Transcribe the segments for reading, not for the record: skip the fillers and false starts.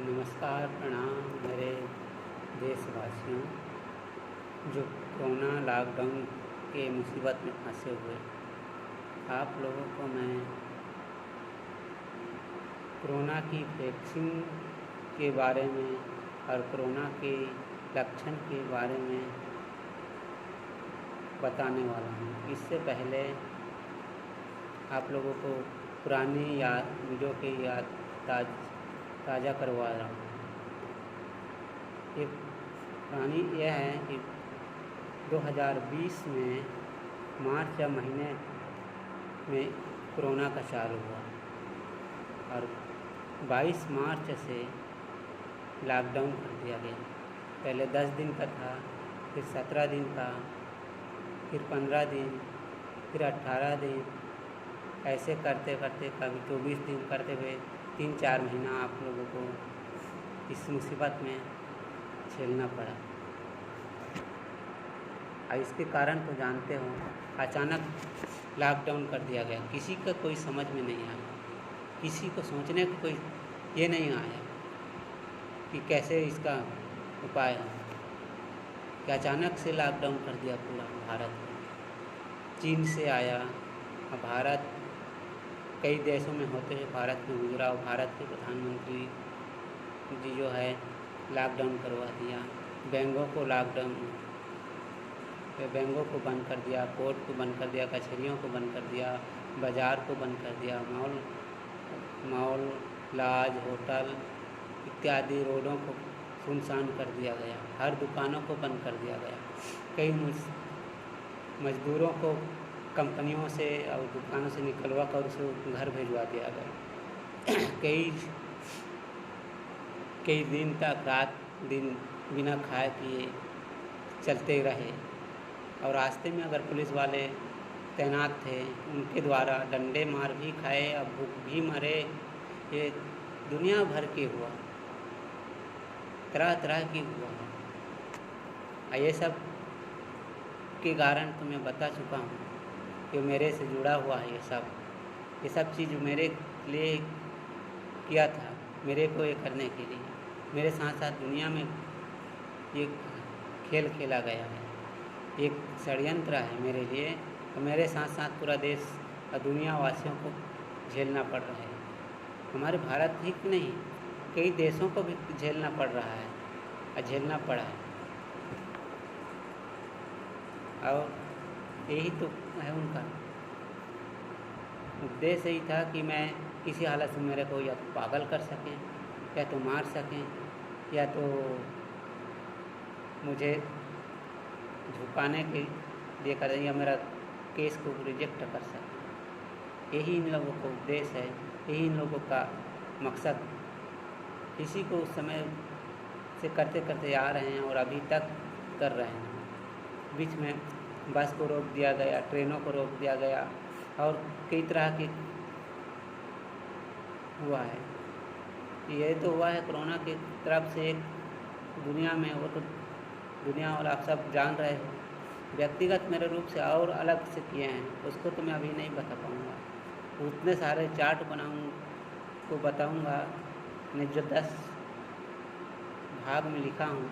नमस्कार, प्रणाम मेरे देशवासियों जो कोरोना लॉकडाउन के मुसीबत में फंसे हुए। आप लोगों को मैं कोरोना की वैक्सीन के बारे में और कोरोना के लक्षण के बारे में बताने वाला हूँ। इससे पहले आप लोगों को पुरानी वीडियो की याद ताज़ा करवा रहा हूँ। एक कहानी यह है कि 2020 में मार्च या महीने में कोरोना का चालू हुआ और 22 मार्च से लॉकडाउन कर दिया गया। पहले 10 दिन का था, फिर 17 दिन का, फिर 15 दिन, फिर 18 दिन, ऐसे करते करते कभी 24 दिन करते हुए 3-4 महीना आप लोगों को इस मुसीबत में झेलना पड़ा। और इसके कारण तो जानते हो, अचानक लॉकडाउन कर दिया गया। किसी का कोई समझ में नहीं आया, किसी को सोचने को कोई ये नहीं आया कि कैसे इसका उपाय है कि अचानक से लॉकडाउन कर दिया पूरा भारत में। चीन से आया और भारत कई देशों में होते हुए भारत में गुजरा और भारत के प्रधानमंत्री जी जो है लॉकडाउन करवा दिया। बैंकों को बंद कर दिया, कोर्ट को बंद कर दिया, कचहरियों को बंद कर दिया, बाज़ार को बंद कर दिया, मॉल, लॉज, होटल इत्यादि रोडों को सुनसान कर दिया गया। हर दुकानों को बंद कर दिया गया। कई मजदूरों को कंपनियों से और दुकानों से निकलवा कर उसे घर भिजवा दिया गया। कई दिन तक रात दिन बिना खाए पिए चलते रहे और रास्ते में अगर पुलिस वाले तैनात थे उनके द्वारा डंडे मार भी खाए और भूख भी मरे। ये दुनिया भर के हुआ, तरह तरह की हुआ। ये सब के कारण तो मैं बता चुका हूँ कि मेरे से जुड़ा हुआ है। ये सब चीज़ मेरे लिए किया था, मेरे को ये करने के लिए। मेरे साथ साथ दुनिया में ये खेल खेला गया है, एक षड्यंत्र है मेरे लिए और मेरे साथ साथ पूरा देश और दुनिया वासियों को झेलना पड़ रहा है। हमारे भारत ही नहीं, कई देशों को भी झेलना पड़ रहा है और झेलना पड़ा है। और यही तो है उनका उद्देश्य। यही था कि मैं किसी हालत में मेरे को या तो पागल कर सकें, या तो मार सकें, या तो मुझे झुकाने के लिए करें, या मेरा केस को रिजेक्ट कर सकें। यही इन लोगों का उद्देश्य है, यही इन लोगों का मकसद। इसी को उस समय से करते करते आ रहे हैं और अभी तक कर रहे हैं। बीच में बस को रोक दिया गया, ट्रेनों को रोक दिया गया और कई तरह की हुआ है। ये तो हुआ है कोरोना की तरफ से एक दुनिया में, वो तो दुनिया और आप सब जान रहे हो। व्यक्तिगत मेरे रूप से और अलग से किए हैं, उसको तो मैं अभी नहीं बता पाऊँगा। उतने सारे चार्ट को बताऊँगा, मैं जो 10 भाग में लिखा हूँ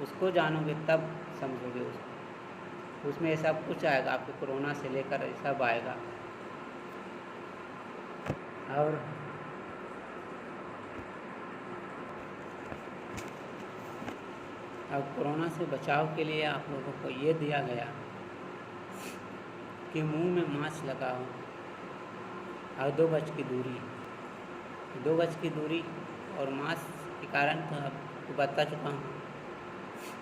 उसको जानोगे तब समझोगे उसको। उसमें सब कुछ आएगा, आपके कोरोना से लेकर सब आएगा। और अब कोरोना से बचाव के लिए आप लोगों को ये दिया गया कि मुंह में मास्क लगाओ और 2 गज की दूरी। 2 गज की दूरी और मास्क के कारण तो आपको बता चुका हूँ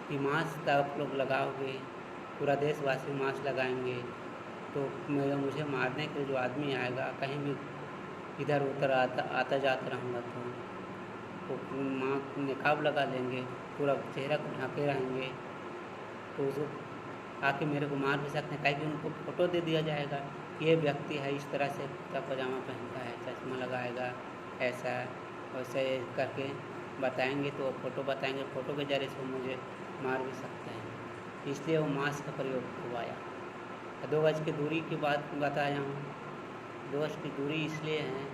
कि मास्क आप लोग लगाओगे, पूरा देशवासी मास्क लगाएंगे तो मुझे मारने के जो आदमी आएगा, कहीं भी इधर उधर आता जाता रहूँगा तो नकाब लगा लेंगे, पूरा चेहरा को ढके रहेंगे तो उसको आके मेरे को मार भी सकते हैं। कहीं भी उनको फ़ोटो दे दिया जाएगा, ये व्यक्ति है इस तरह से कुर्ता पजामा पहनता है, चश्मा लगाएगा, ऐसा वैसे करके बताएंगे तो फ़ोटो बताएंगे, फ़ोटो के ज़रिए से मुझे मार भी सकते हैं। इसलिए वो मास्क का प्रयोग करवाया। 2 गज की दूरी की बात बताया हूँ। 2 गज की दूरी इसलिए है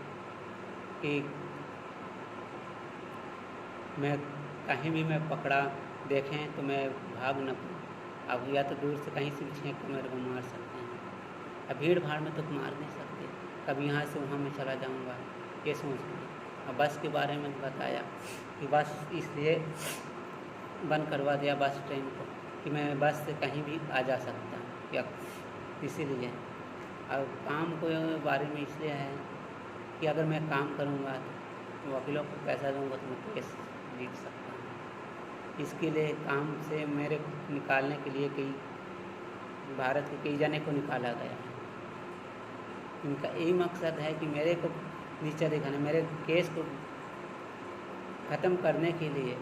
कि मैं कहीं भी मैं पकड़ा देखें तो मैं भाग न पाऊँ। अब या तो दूर से कहीं से भी छींक कर मेरे को मार सकते हैं। अब भीड़ भाड़ में तो मार नहीं सकते, कभी यहाँ से वहाँ मैं चला जाऊँगा, ये सोचते हैं। अब बस के बारे में बताया कि बस इसलिए बंद करवा दिया बस ट्रेन को कि मैं बस से कहीं भी आ जा सकता हूँ, या इसीलिए। और काम के बारे में इसलिए है कि अगर मैं काम करूँगा तो वकीलों को पैसा दूँगा तो मैं केस जीत सकता हूँ। इसके लिए काम से मेरे को निकालने के लिए भारत के कई जने को निकाला गया है। इनका यही मकसद है कि मेरे को नीचा दिखाना, मेरे केस को ख़त्म करने के लिए,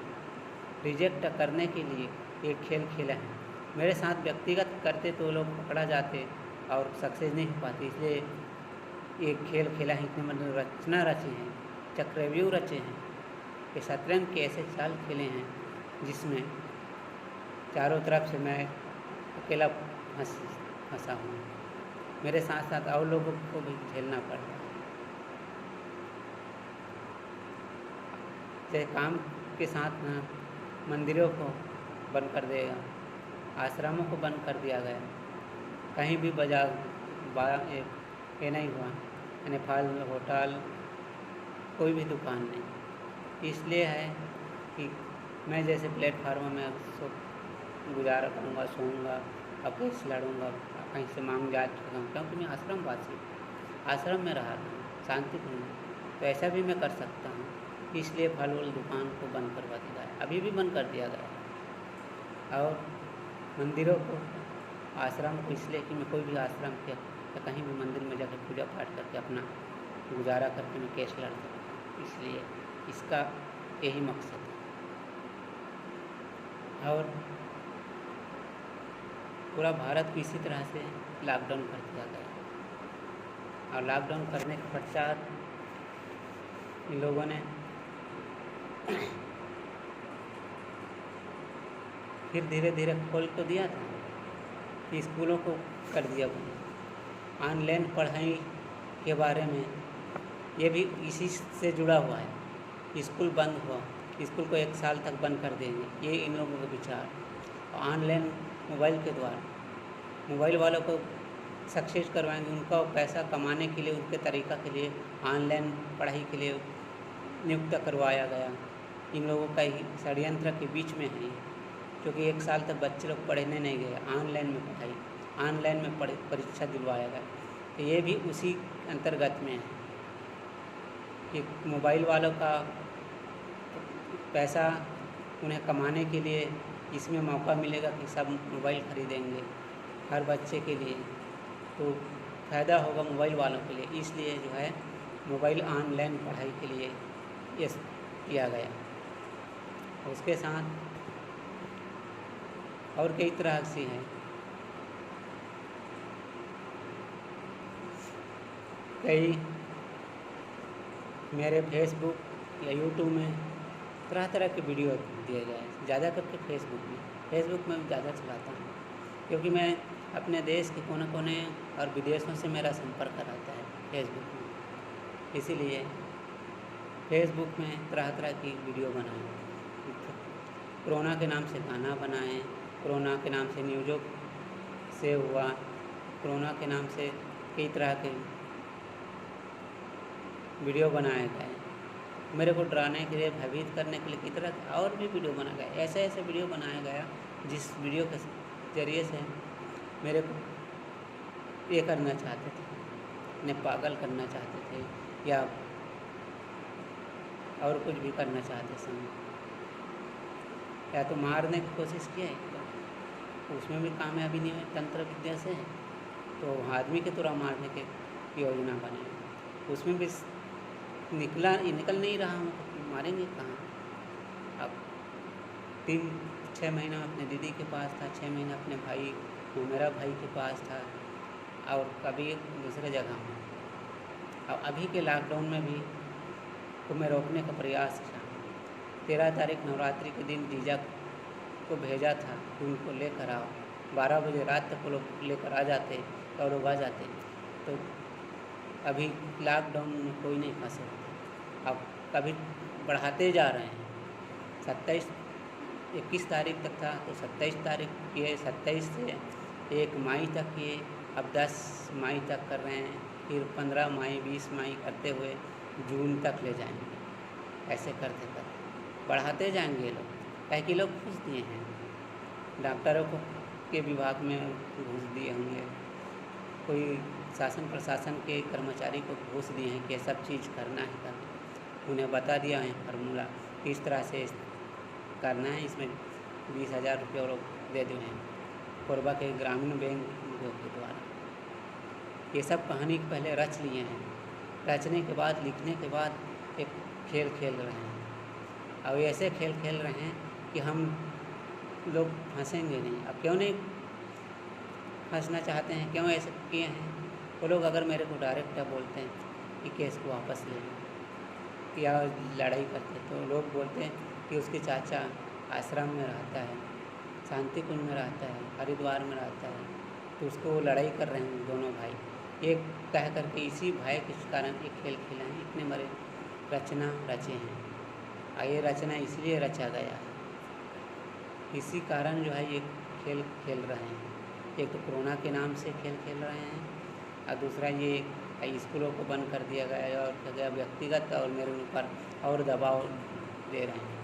रिजेक्ट करने के लिए एक खेल खेला है। मेरे साथ व्यक्तिगत करते तो लोग पकड़ा जाते और सक्सेस नहीं हो पाती, इसलिए एक खेल खेला है। इतने मतलब रचना रचे हैं, चक्रव्यूह रचे हैं कि शतरंज के ऐसे चाल खेले हैं जिसमें चारों तरफ से मैं अकेला फंसा हूँ, मेरे साथ साथ और लोगों को भी झेलना पड़ रहा है। चाहे काम के साथ मंदिरों को बंद कर देगा, आश्रमों को बंद कर दिया गया, कहीं भी ये नहीं हुआ, यानी फल होटल कोई भी दुकान नहीं। इसलिए है कि मैं जैसे प्लेटफार्मों में गुजारा करूँगा, सोऊंगा, अब केस लड़ूंगा, कहीं से मांग जा चुका हूँ, क्योंकि मैं आश्रमवासी, आश्रम में रहा हूँ, शांतिपूर्ण, तो ऐसा भी मैं कर सकता हूँ। इसलिए फल वल दुकान को बंद करवा दिया है, अभी भी बंद कर दिया गया है। और मंदिरों को, आश्रम को इसलिए कि मैं कोई भी आश्रम के या कहीं भी मंदिर में जाकर पूजा पाठ करके अपना गुजारा करके मैं केस लड़ सकता हूँ, इसलिए इसका यही मकसद है। और पूरा भारत को इसी तरह से लॉकडाउन कर दिया गया, और लॉकडाउन करने के पश्चात इन लोगों ने फिर धीरे धीरे खोल तो दिया था कि स्कूलों को कर दिया बंद। ऑनलाइन पढ़ाई के बारे में ये भी इसी से जुड़ा हुआ है। स्कूल बंद हुआ, स्कूल को 1 साल तक बंद कर देंगे, ये इन लोगों का विचार। ऑनलाइन मोबाइल के द्वारा मोबाइल वालों को सक्सेस करवाएंगे, उनका पैसा कमाने के लिए, उनके तरीक़ा के लिए ऑनलाइन पढ़ाई के लिए नियुक्त करवाया गया। इन लोगों का ही षड्यंत्र के बीच में है, क्योंकि 1 साल तक बच्चे लोग पढ़ने नहीं गए, ऑनलाइन में पढ़ाई, ऑनलाइन में परीक्षा दिलवाया गया। तो ये भी उसी अंतर्गत में है कि मोबाइल वालों का पैसा उन्हें कमाने के लिए इसमें मौका मिलेगा कि सब मोबाइल खरीदेंगे हर बच्चे के लिए, तो फ़ायदा होगा मोबाइल वालों के लिए। इसलिए जो है मोबाइल ऑनलाइन पढ़ाई के लिए ये किया गया। उसके साथ और कई तरह से हैं, कई मेरे फेसबुक या यूट्यूब में तरह तरह के वीडियो दिए गए हैं, ज़्यादा करके फेसबुक में ज़्यादा चलाता हूँ, क्योंकि मैं अपने देश के कोने कोने और विदेशों से मेरा संपर्क रहता है फेसबुक में। इसीलिए फेसबुक में तरह तरह की वीडियो बनाएं, कोरोना के नाम से गाना बनाएं, कोरोना के नाम से न्यूज़ों से हुआ, कोरोना के नाम से कई तरह के वीडियो बनाए गए, मेरे को डराने के लिए, भयभीत करने के लिए कई तरह और भी वीडियो बनाया गया। ऐसे ऐसे वीडियो बनाया गया जिस वीडियो के ज़रिए से मेरे को ये करना चाहते थे, इन्हें पागल करना चाहते थे या और कुछ भी करना चाहते समय, या तो मारने की कोशिश किया है, तो उसमें भी कामयाबी नहीं हुई तंत्र विद्या से, तो आदमी के तरह मारने के योजना बने, उसमें भी निकल नहीं रहा हूँ, तो मारेंगे कहाँ। अब 3-6 महीना अपने दीदी के पास था, 6 महीना अपने भाई, वो मेरा भाई के पास था, और कभी दूसरे जगह हूँ। अब अभी के लॉकडाउन में भी को मैं रोकने का प्रयास किया। 13 तारीख नवरात्रि के दिन जीजा को भेजा था कि उनको लेकर आओ, 12 बजे रात तक वो लोग लेकर आ जाते और लोग आ जाते, तो अभी लॉकडाउन में कोई नहीं फंसे। अब कभी बढ़ाते जा रहे हैं, 27 21 तारीख तक था, तो 27 तारीख किए, 27 से 1 मई तक किए, अब 10 मई तक कर रहे हैं, फिर 15 मई 20 मई करते हुए जून तक ले जाएंगे। ऐसे करते करते बढ़ाते जाएंगे ये लोग, कहे कि लोग घूस दिए हैं, डॉक्टरों को के विभाग में घूस दिए होंगे, कोई शासन प्रशासन के कर्मचारी को घूस दिए हैं कि सब चीज़ करना है करना, उन्हें बता दिया है फार्मूला किस तरह से करना है, इसमें 20,000 रुपये और दे दिए हैं कोरबा के ग्रामीण बैंक के द्वारा। ये सब कहानी पहले रच लिए हैं, रचने के बाद लिखने के बाद एक खेल खेल रहे हैं। अब ऐसे खेल खेल रहे हैं कि हम लोग फंसेंगे नहीं। अब क्यों नहीं फंसना चाहते हैं, क्यों ऐसे किए हैं? वो लोग अगर मेरे को डायरेक्ट बोलते हैं कि केस को वापस ले लो या लड़ाई करते, तो लोग बोलते हैं कि उसके चाचा आश्रम में रहता है, शांति कुंज में रहता है, हरिद्वार में रहता है, तो उसको लड़ाई कर रहे हैं दोनों भाई। एक कह करके इसी भाई के कारण एक खेल खेला है, इतने बड़े रचना रचे हैं। और ये रचना इसलिए रचा गया है, इसी कारण जो है ये खेल खेल रहे हैं। एक तो कोरोना के नाम से खेल खेल रहे हैं, और दूसरा ये स्कूलों को बंद कर दिया गया है और क्या गया व्यक्तिगत और मेरे ऊपर और दबाव दे रहे हैं।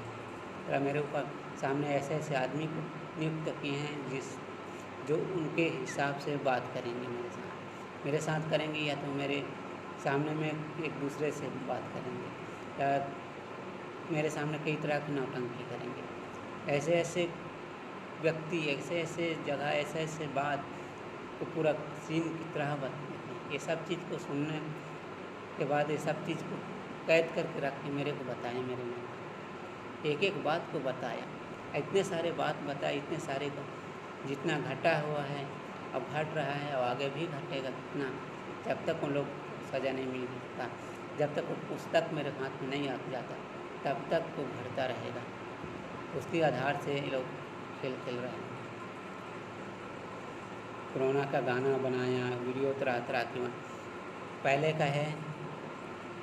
तो मेरे ऊपर सामने ऐसे ऐसे आदमी को नियुक्त किए हैं जो उनके हिसाब से बात करेंगे मेरे साथ करेंगे, या तो मेरे सामने में एक दूसरे से बात करेंगे, या मेरे सामने कई तरह की नौटंकी करेंगे। ऐसे ऐसे व्यक्ति, ऐसे ऐसे जगह, ऐसे ऐसे बात को पूरा सीन की तरह बताएंगे। ये सब चीज़ को सुनने के बाद ये सब चीज़ को कैद करके रख के मेरे को बताएं, मेरे में एक एक बात को बताया, इतने सारे बात बताए, इतने सारे को जितना घटा हुआ है अब घट रहा है और आगे भी घटेगा कितना, जब तक उन लोग सज़ा नहीं मिल सकता, जब तक वो पुस्तक मेरे हाथ में नहीं आ जाता तब तक वो घटता रहेगा। उसके आधार से ये लोग खेल खेल रहे हैं। कोरोना का गाना बनाया, वीडियो तरह तरह की। पहले का है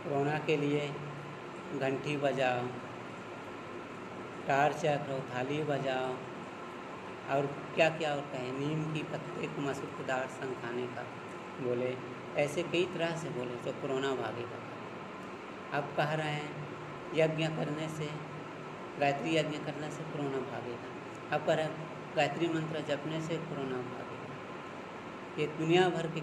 कोरोना के लिए घंटी बजाओ, टार्च रखो, थाली बजाओ, और क्या क्या और कहें, नीम की पत्ते को मसूरदार संग खाने का बोले, ऐसे कई तरह से बोले तो कोरोना भागेगा। अब कह रहे हैं यज्ञ करने से, गायत्री यज्ञ करने से कोरोना भागेगा। अब कह रहे हैं गायत्री मंत्र जपने से कोरोना भागेगा। ये दुनिया भर के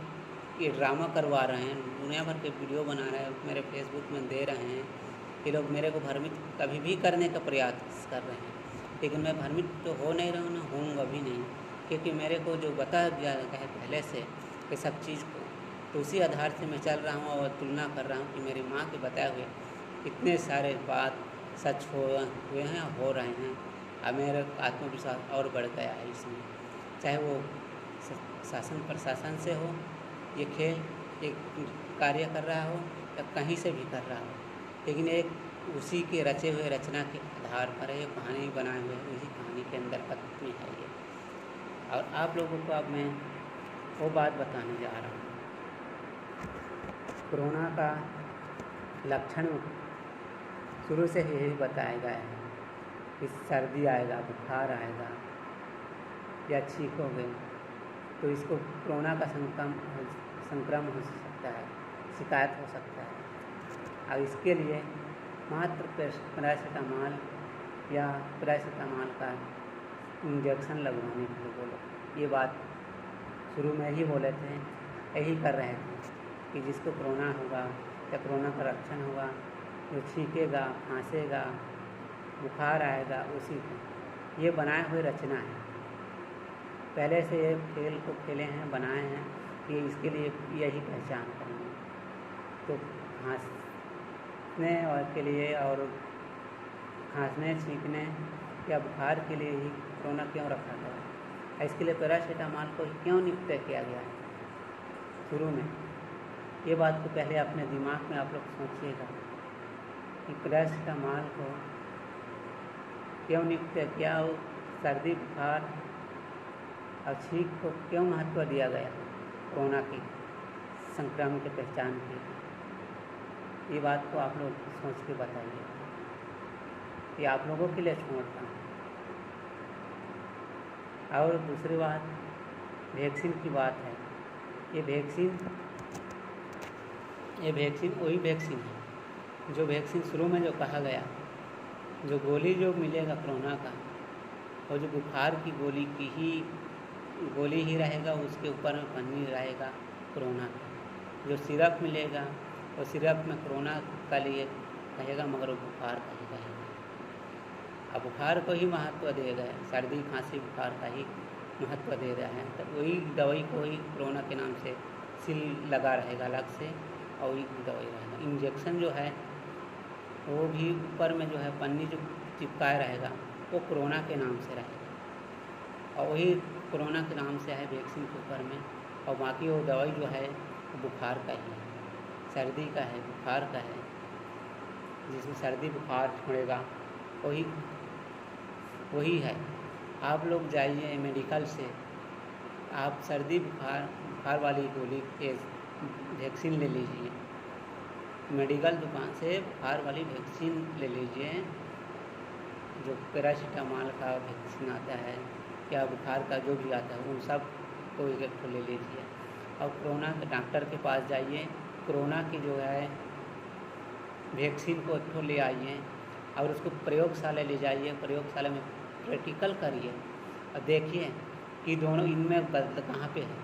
ये ड्रामा करवा रहे हैं, दुनिया भर के वीडियो बना रहे हैं, मेरे फेसबुक में दे रहे हैं। ये लोग मेरे को भ्रमित कभी भी करने का प्रयास कर रहे हैं, लेकिन मैं भ्रमित तो हो नहीं रहा हूँ, ना होऊंगा भी नहीं, क्योंकि मेरे को जो बता दिया है पहले से ये सब चीज़ को, तो उसी आधार से मैं चल रहा हूँ और तुलना कर रहा हूँ कि मेरी माँ के बताए हुए इतने सारे बात सच हुए हैं, हो रहे हैं। अब मेरा आत्मविश्वास और बढ़ गया है इसमें, चाहे वो शासन प्रशासन से हो, ये खेल एक कार्य कर रहा हो या कहीं से भी कर रहा हो, लेकिन एक उसी के रचे हुए रचना के आधार पर है, कहानी बनाए हुए उसी कहानी के अंदर में है ये। और आप लोगों को अब मैं वो बात बताने जा रहा हूँ। कोरोना का लक्षण शुरू से ही यही बताया गया है कि सर्दी आएगा, बुखार आएगा या छींकोगे तो इसको कोरोना का संक्रमण हो सकता है, शिकायत हो सकता है। और इसके लिए मात्र पैरासिटामॉल या पैरासिटामॉल का इंजेक्शन लगवाने के लिए बोलो। ये बात शुरू में ही बोले थे, यही कर रहे थे कि जिसको कोरोना होगा या कोरोना का लक्षण होगा, जो छींकेगा, खांसेगा, बुखार आएगा, उसी को ये बनाए हुए रचना है। पहले से ये खेल को खेले हैं, बनाए हैं कि इसके लिए यही पहचान करेंगे। तो खांसने और के लिए और खांसने, छींकने या बुखार के लिए ही कोरोना क्यों रखा गया है? इसके लिए पैरासिटामॉल को क्यों नियुक्त किया गया है शुरू में? ये बात को पहले अपने दिमाग में आप लोग सोचिएगा कि पैरासिटामॉल को क्यों नियुक्त किया, और सर्दी, बुखार और छींक को क्यों महत्व दिया गया कोरोना की संक्रमण की पहचान के लिए? ये बात को आप लोग सोच के बताइए। ये आप लोगों के लिए छोड़ता हूँ। और दूसरी बात वैक्सीन की बात है। ये वैक्सीन वही वैक्सीन है जो वैक्सीन शुरू में जो कहा गया, जो गोली जो मिलेगा कोरोना का, और जो बुखार की गोली ही रहेगा, उसके ऊपर में पन्नी रहेगा कोरोना का। जो सिरप मिलेगा वो सिरप में कोरोना का लिए रहेगा, मगर वो बुखार का ही रहेगा। अब बुखार को ही महत्व दे गए, सर्दी खांसी बुखार का ही महत्व दे रहा है। तो वही दवाई को ही कोरोना के नाम से सील लगा रहेगा अलग से, और वही दवाई रहेगा। इंजेक्शन जो है वो भी ऊपर में जो है पन्नी जो चिपकाए रहेगा वो कोरोना के नाम से रहेगा, और वही कोरोना के नाम से है वैक्सीन के ऊपर में। और बाकी वो दवाई जो है वो बुखार का ही है, सर्दी का है, बुखार का है, जिसमें सर्दी बुखार छोड़ेगा वही है। आप लोग जाइए मेडिकल से, आप सर्दी बुखार वाली गोली के वैक्सीन ले लीजिए, मेडिकल दुकान से बुखार वाली वैक्सीन ले लीजिए। जो पैरासीटामॉल का वैक्सीन आता है या बुखार का जो भी आता है उन सब को एक ले लीजिए। और कोरोना के डॉक्टर के पास जाइए, कोरोना की जो है वैक्सीन को एक ले आइए और उसको प्रयोगशाला ले जाइए, प्रयोगशाला में प्रैक्टिकल करिए और देखिए कि दोनों इनमें बदल कहाँ पे है।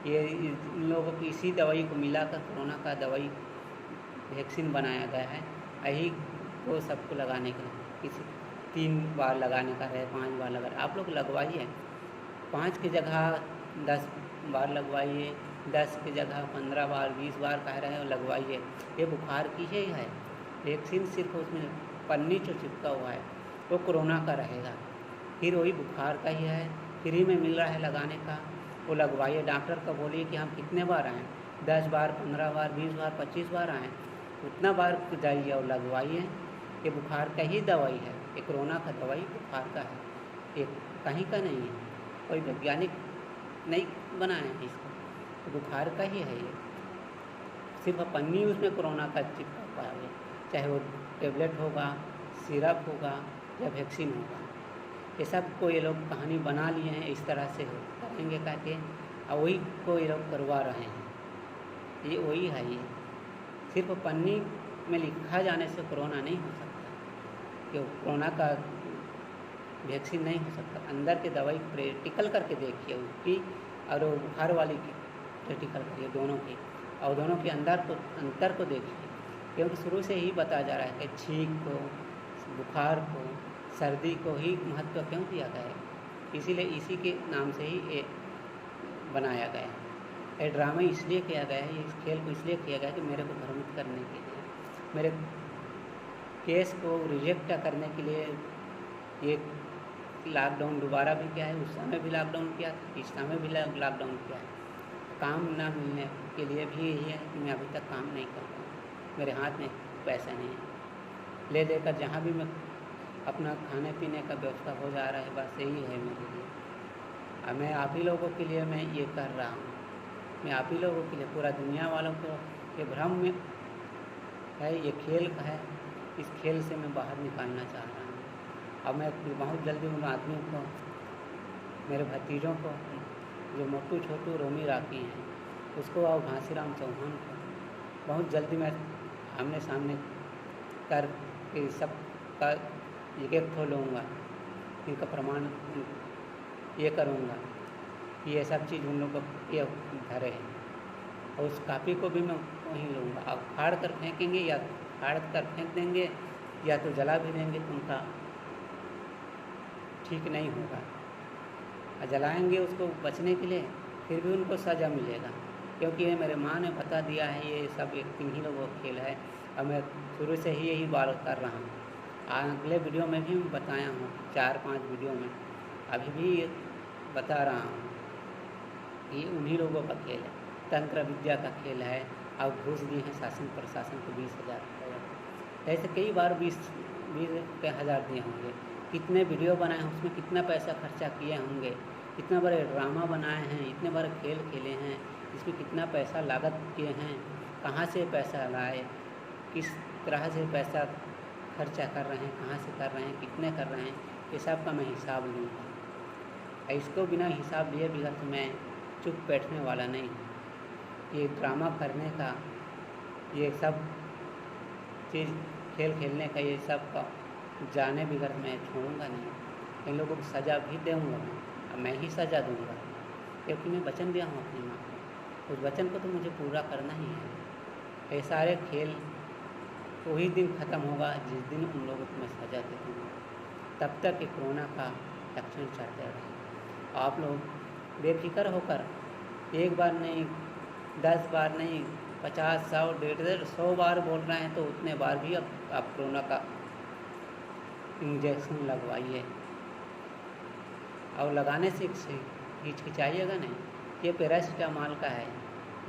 ये इन लोगों की इसी दवाई को मिलाकर कोरोना का दवाई वैक्सीन बनाया गया है। यही को सबको लगाने के लिए किसी 3 बार लगाने का है, 5 बार लगा। आप लोग लगवाइए, 5 की जगह 10 बार लगवाइए, 10 की जगह 15 बार 20 बार कह रहे हैं लगवाइए। ये बुखार की ही है वैक्सीन, सिर्फ उसमें पन्नी जो चिपका हुआ है वो कोरोना का रहेगा, फिर वही बुखार का ही है, फ्री में मिल रहा है लगाने का, वो लगवाइए। डॉक्टर का बोलिए कि हम कितने बार आएँ, 10 बार 15 बार 20 बार 25 बार आएँ, उतना बार जाइए और लगवाइए। ये बुखार का ही दवाई है, ये कोरोना का दवाई बुखार का है, ये कहीं का नहीं है, कोई वैज्ञानिक नहीं बनाया है इसको, तो बुखार का ही है ये। सिर्फ पन्नी उसमें कोरोना का चिपका पाया है, चाहे वो टेबलेट होगा, सिरप होगा या वैक्सीन होगा। ये सब को ये लोग कहानी बना लिए हैं, इस तरह से करेंगे करके, और वही को ये लोग करवा रहे हैं। ये वही है, ये सिर्फ पन्नी में लिखा जाने से कोरोना नहीं हो सकता, कि कोरोना का वैक्सीन नहीं हो सकता। अंदर की दवाई प्रैक्टिकल करके देखिए उसकी, और बुखार वाली की प्रैक्टिकल करिए दोनों की, और दोनों के अंतर को देखिए। क्योंकि शुरू से ही बताया जा रहा है कि छींक को, बुखार को, सर्दी को ही महत्व क्यों दिया गया है, इसीलिए इसी के नाम से ही ये बनाया गया है। ये ड्रामा इसलिए किया गया है, इस खेल को इसलिए किया गया है कि मेरे को भ्रमित करने के लिए, मेरे केस को रिजेक्ट करने के लिए। ये लॉकडाउन दोबारा भी किया है, उस समय भी लॉकडाउन किया, इस समय भी लॉकडाउन किया है। काम ना मिलने के लिए भी यही है कि मैं अभी तक काम नहीं कर पाऊँ, मेरे हाथ में पैसा नहीं है, ले देकर जहाँ भी मैं अपना खाने पीने का व्यवस्था हो जा रहा है, बस यही है मेरे लिए। अब मैं आप ही लोगों के लिए मैं ये कर रहा हूँ, मैं आप ही लोगों के लिए, पूरा दुनिया वालों को ये भ्रम में है, ये खेल का है, इस खेल से मैं बाहर निकालना चाह रहा हूँ। अब मैं बहुत जल्दी उन आदमियों को, मेरे भतीजों को, जो मोटू छोटू रोमी राखी हैं, उसको और घासीराम चौहान को बहुत जल्दी मैं आमने सामने कर के सब का एक खोलूँगा, इनका प्रमाण ये करूँगा कि ये सब चीज़ उन लोगों को ये धरे हैं, और उस कापी को भी मैं वहीं लूँगा। अब फाड़ कर फेंकेंगे या फाड़ कर फेंक देंगे या तो जला भी देंगे, तो उनका ठीक नहीं होगा। और जलाएंगे उसको बचने के लिए, फिर भी उनको सज़ा मिलेगा, क्योंकि ये मेरे माँ ने बता दिया है, ये सब एक इन्हीं लोगों का खेल है, और मैं शुरू से ही यही बात कर रहा हूँ। अगले वीडियो में भी मैं बताया हूँ, 4-5 वीडियो में अभी भी बता रहा हूँ, ये उन्हीं लोगों का खेल है, तंत्र विद्या का खेल है। और घूस दिए हैं शासन प्रशासन को 20,000 रुपये, ऐसे कई बार 20 हज़ार दिए होंगे। कितने वीडियो बनाए हैं, उसमें कितना पैसा खर्चा किए होंगे, कितना बड़े ड्रामा बनाए हैं, इतने बड़े खेल खेले हैं, इसमें कितना पैसा लागत किए हैं, कहाँ से पैसा लाए, किस तरह से पैसा खर्चा कर रहे हैं, कहाँ से कर रहे हैं, कितने कर रहे हैं, ये सब का मैं हिसाब लूँगा। इसको बिना हिसाब लिए बिगड़ तो मैं चुप बैठने वाला नहीं हूँ। ये ड्रामा करने का, ये सब चीज़ खेल खेलने का, ये सब का जाने बिगड़ मैं छोड़ूंगा नहीं। इन लोगों को सज़ा भी दूँगा मैं ही सज़ा दूँगा, क्योंकि मैं वचन दिया हूँ अपनी माँ को। उस वचन को तो मुझे पूरा करना ही है। ये सारे खेल वही दिन ख़त्म होगा जिस दिन उन लोगों को मैं सज़ा दे दूँगा। तब तक ये कोरोना का लक्षण चलते रहेगा। आप लोग बेफिक्र होकर एक बार नहीं, 10 बार नहीं, 50, 100, 150, 100 बार बोल रहे हैं तो उतने बार भी अब आप कोरोना का इंजेक्शन लगवाइए। और लगाने से हिचकिचाइएगा नहीं। ये पैरासिटामॉल का है,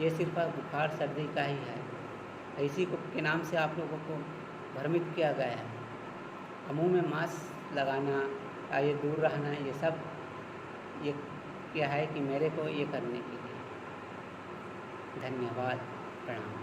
ये सिर्फ बुखार सर्दी का ही है। इसी को के नाम से आप लोगों को भ्रमित किया गया है। मुँह में मास्क लगाना या ये दूर रहना, ये सब ये क्या है कि मेरे को ये करने के लिए। धन्यवाद, प्रणाम।